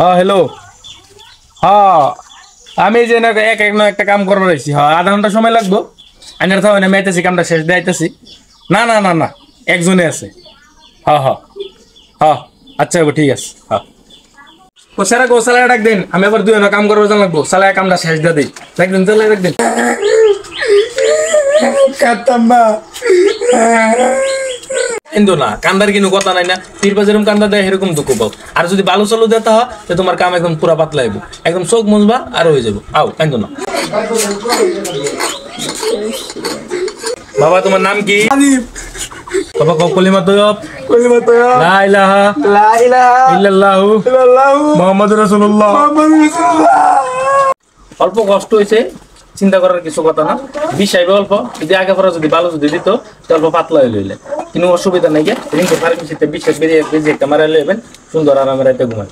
হ্যাঁ হ্যালো। হ্যাঁ আমি যে না এক এক না একটা কাম করবার আইছি। হ্যাঁ আধা ঘন্টা সময় লাগবো। আইনার থাও আমি আইতেছি, কামটা শেষ দিয়ে আইতেছি। না না না না, একজনে আছে। হ্যাঁ হ্যাঁ হ্যাঁ, আচ্ছা ঠিক আছে। হ্যাঁ ও স্যার গো সালা ডাক দিন, আমি আবার দুই কাম করবো জান লাগবো। সালা কামটা শেষ দিয়ে দিই, একদিন চলে একদিন কাতাম্বা কিন্তু না কান্দার কিন্তু কথা নাই না। তিরপা যেরকম কান্দা দেয় সেরকম দুঃখ পাও। আর যদি বালু চালু দিতে হয় তো তোমার কাম একদম পুরা পাতলা হইব, একদম চোখ মুজবা আর হয়ে যাবো। আও কান্দো না। বাবা তোমার নাম কি? বাবা কও কলিমা তয়্যব, কলিমা তয়্যব লা ইলাহা ইল্লাল্লাহু মুহাম্মাদুর রাসূলুল্লাহ। অল্প কষ্ট হইছে, চিন্তা করার কিছু কথা না। বিষাইবে অল্প, যদি আগে পরে যদি ভালো যদি দিত তো অল্প পাতলা হইলে কিন্তু অসুবিধা নাই। গিয়ে রিঙ্কু ফার্মেসিতে বিশেষ বেরিয়ে একটা মারা লেবেন, সুন্দর আরামে রাইতে ঘুমায়।